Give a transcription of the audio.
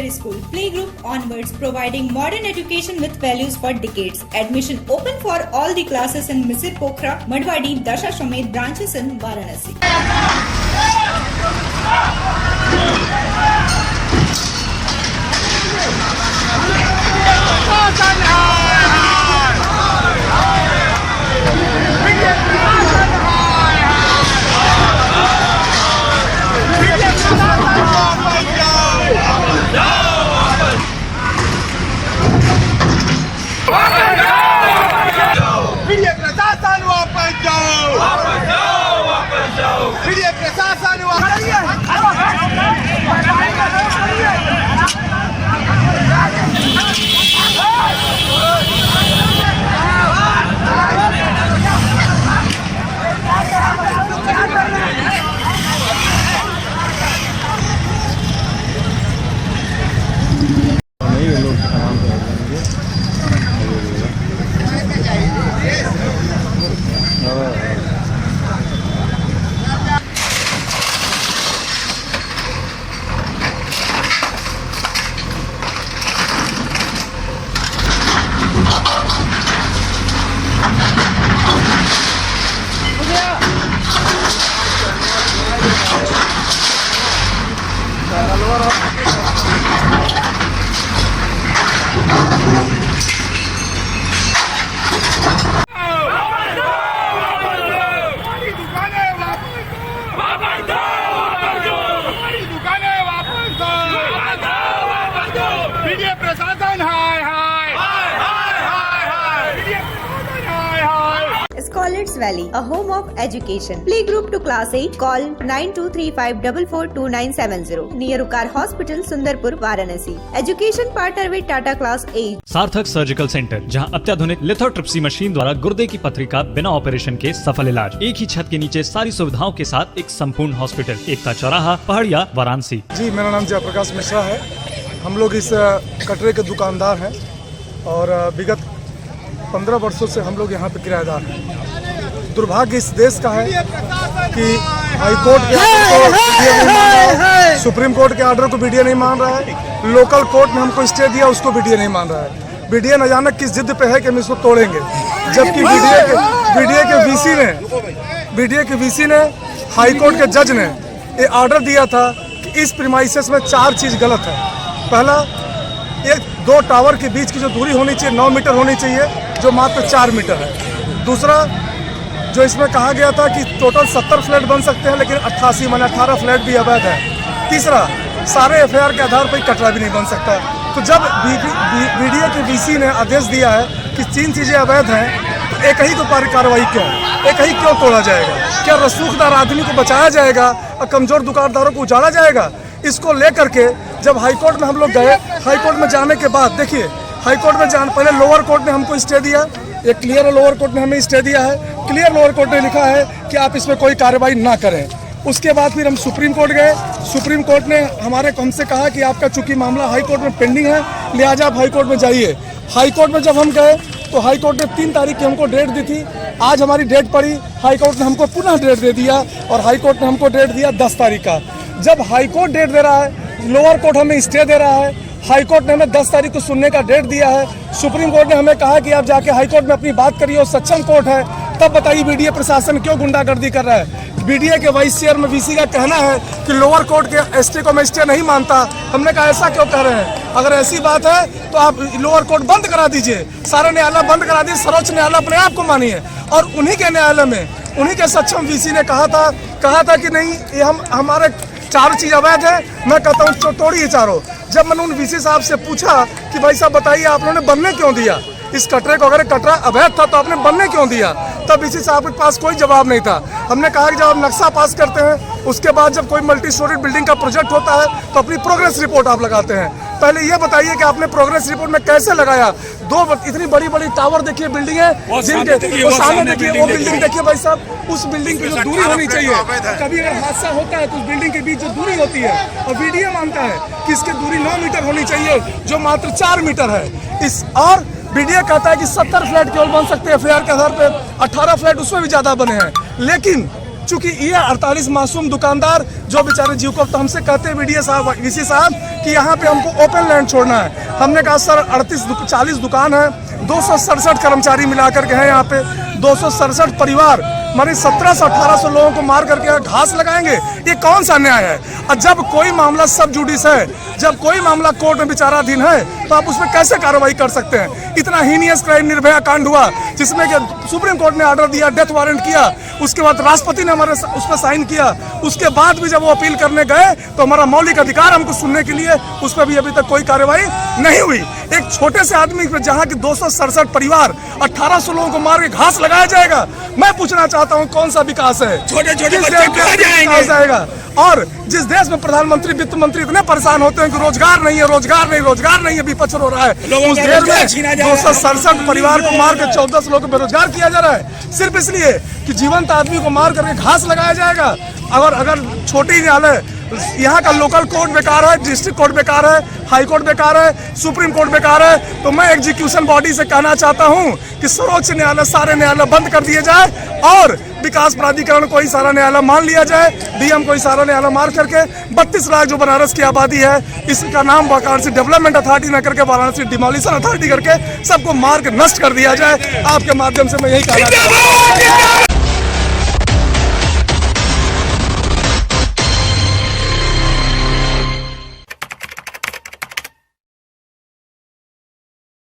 Theatre School, playgroup onwards, providing modern education with values for decades. Admission open for all the classes in Misir Pokhara, Madhwadi, Dashashwamedh branches in Varanasi. Scholars Valley, a home of education. Playgroup to class 8. Call 9235442970. Near Ukar Hospital, Sundarpur, Varanasi. Education partner with Tata Class 8. सार्थक surgical centre, जहां अत्याधुनिक lithotripsy machine द्वारा गुर्दे की पथरी का बिना operation के सफल इलाज। एक ही छत के नीचे सारी सुविधाओं के साथ एक संपूर्ण हॉस्पिटल। एकता चौराहा, पहाड़िया, वाराणसी। जी, मेरा नाम जयप्रकाश मिश्रा है। हम लोग इस कटरे के दुकानदार हैं और विगत 15 वर्षों से हम लोग यहाँ पे किराएदार हैं। दुर्भाग्य इस देश का है कि हाई कोर्ट के आर्डर को बीडीए नहीं मान रहा है, सुप्रीम कोर्ट के आर्डर को बीडीए नहीं मान रहा है, लोकल कोर्ट ने हमको स्टे दिया उसको बीडीए नहीं मान रहा है। बीडीए न जाने किस जिद पे है कि हम इसको तोड़ेंगे, जबकि बीडीए के वीसी ने हाई कोर्ट के जज ने ये ऑर्डर दिया था कि इस प्रीमाइसेस में 4 चीज़ गलत है। पहला, एक 2 टावर के बीच की जो दूरी होनी चाहिए 9 मीटर होनी चाहिए, जो मात्र 4 मीटर है। दूसरा, जो इसमें कहा गया था कि टोटल 70 फ्लैट बन सकते हैं, लेकिन 88 माने 18 फ्लैट भी अवैध है। तीसरा, सारे एफआईआर के आधार पर कटरा भी नहीं बन सकता। तो जब बीडीए के वीसी ने आदेश दिया है कि 3 चीज़ें अवैध हैं, तो एक ही तो कार्रवाई क्यों, एक ही क्यों तोड़ा जाएगा? क्या रसूखदार आदमी को बचाया जाएगा और कमजोर दुकानदारों को उजाड़ा जाएगा? इसको लेकर के जब हाईकोर्ट में हम लोग गए, हाईकोर्ट में जाने के बाद देखिए, हाईकोर्ट में पहले लोअर कोर्ट ने हमको स्टे दिया, एक क्लियर लोअर कोर्ट ने हमें स्टे दिया है। क्लियर लोअर कोर्ट ने लिखा है कि आप इसमें कोई कार्रवाई ना करें। उसके बाद फिर हम सुप्रीम कोर्ट गए। सुप्रीम कोर्ट ने हमसे कहा कि आपका चूंकि मामला हाई कोर्ट में पेंडिंग है, लिहाजा आप हाई कोर्ट में जाइए। हाई कोर्ट में जब हम गए तो हाई कोर्ट ने 3 तारीख की हमको डेट दी थी। आज हमारी डेट पड़ी, हाई कोर्ट ने हमको पुनः डेट दे दिया और हाई कोर्ट ने हमको डेट दिया 10 तारीख का। जब हाई कोर्ट डेट दे रहा है, लोअर कोर्ट हमें स्टे दे रहा है, हाई कोर्ट ने हमें 10 तारीख को सुनने का डेट दिया है। सुप्रीम कोर्ट ने हमें कहा कि आप जाके हाई कोर्ट में अपनी बात करिए, और सक्षम कोर्ट है। तब बताइए बीडीए प्रशासन क्यों गुंडागर्दी कर रहा है? बीडीए के वाइस चेयरमैन वीसी का कहना है कि लोअर कोर्ट के स्टे को मैं स्टे नहीं मानता। हमने कहा ऐसा क्यों कह रहे हैं? अगर ऐसी बात है तो आप लोअर कोर्ट बंद करा दीजिए, सारे न्यायालय बंद करा दीजिए, सर्वोच्च न्यायालय अपने आप को मानिए। और उन्हीं के न्यायालय में उन्हीं के सक्षम वीसी ने कहा था कि नहीं, ये हमारे 4 चीज़ अवैध है। मैं कहता हूँ तोड़िए चारों। जब मैंने उन वीसी साहब से पूछा कि भाई साहब बताइए, आप लोगों ने बनने क्यों दिया इस कटरे को? अगर कटरा अवैध था तो आपने बनने क्यों दिया? तब वीसी साहब के पास कोई जवाब नहीं था। हमने कहा कि जब आप नक्शा पास करते हैं, उसके बाद जब कोई मल्टी स्टोरी बिल्डिंग का प्रोजेक्ट होता है तो अपनी प्रोग्रेस रिपोर्ट आप लगाते हैं। पहले ये बताइए कि आपने प्रोग्रेस रिपोर्ट में कैसे लगाया? 2 इतनी बड़ी बड़ी टावर देखिए, बिल्डिंग है, जिनके सामने देखिए, वो बिल्डिंग देखिए भाई साहब, उस बिल्डिंग की जो दूरी होनी चाहिए, कभी अगर हादसा होता है तो उस बिल्डिंग के बीच जो दूरी होती है, और बीडीए मानता है कि इसकी दूरी 9 मीटर होनी चाहिए, जो मात्र 4 मीटर है। और बीडीए कहता है कि 70 फ्लैट केवल बन सकते हैं, एफआईआर के आधार पर 18 फ्लैट उसमें भी ज़्यादा बने हैं। लेकिन चूंकि ये 48 मासूम दुकानदार जो बेचारे जीव को, तो हमसे कहते हैं वीडियो साहब, वीसी साहब, कि यहाँ पे हमको ओपन लैंड छोड़ना है। हमने कहा सर 40 दुकान है, 267 कर्मचारी मिलाकर के हैं यहाँ पे, 267 परिवार, मानी 1700 1800 लोगों को मार करके घास लगाएंगे, ये कौन सा न्याय है? और जब कोई मामला सब जुडिस है, जब कोई मामला कोर्ट में विचाराधीन है, तो आप उसमें कैसे कार्रवाई कर सकते हैं? इतना हीनियस क्राइम निर्भया कांड हुआ जिसमें कि सुप्रीम कोर्ट ने ऑर्डर दिया, डेथ वारंट किया, उसके बाद राष्ट्रपति ने हमारे उस पर साइन किया, उसके बाद भी जब वो अपील करने गए तो हमारा मौलिक अधिकार हमको सुनने के लिए, उस पर भी अभी तक कोई कार्रवाई नहीं हुई। एक छोटे से आदमी पर जहाँ की 267 परिवार 1800 लोगों को मार के घास लगाया जाएगा, मैं पूछना चाहता हूँ कौन सा विकास है? छोटे छोटे बच्चे कहाँ जाएगा? और जिस देश में प्रधानमंत्री वित्त मंत्री इतने परेशान होते हैं कि रोजगार नहीं है, रोजगार नहीं है, विपक्ष हो रहा है, उस देश में 267 परिवार को मार के 1400 लोगों को बेरोजगार किया जा रहा है, सिर्फ इसलिए कि जीवंत आदमी को मार करके घास लगाया जाएगा। अगर छोटी न्यायालय, यहाँ का लोकल कोर्ट बेकार है, डिस्ट्रिक्ट कोर्ट बेकार है, हाई कोर्ट बेकार है, सुप्रीम कोर्ट बेकार है, तो मैं एग्जीक्यूशन बॉडी से कहना चाहता हूँ कि सर्वोच्च न्यायालय, सारे न्यायालय बंद कर दिए जाए और विकास प्राधिकरण को ही सारा न्यायालय मान लिया जाए, डीएम को ही सारा न्यायालय मार करके 32 लाख जो बनारस की आबादी है, इसका नाम वाराणसी डेवलपमेंट अथॉरिटी न करके वाराणसी डिमोलिशन अथॉरिटी करके सबको मार के नष्ट कर दिया जाए। आपके माध्यम से मैं यही कहना चाहता हूँ।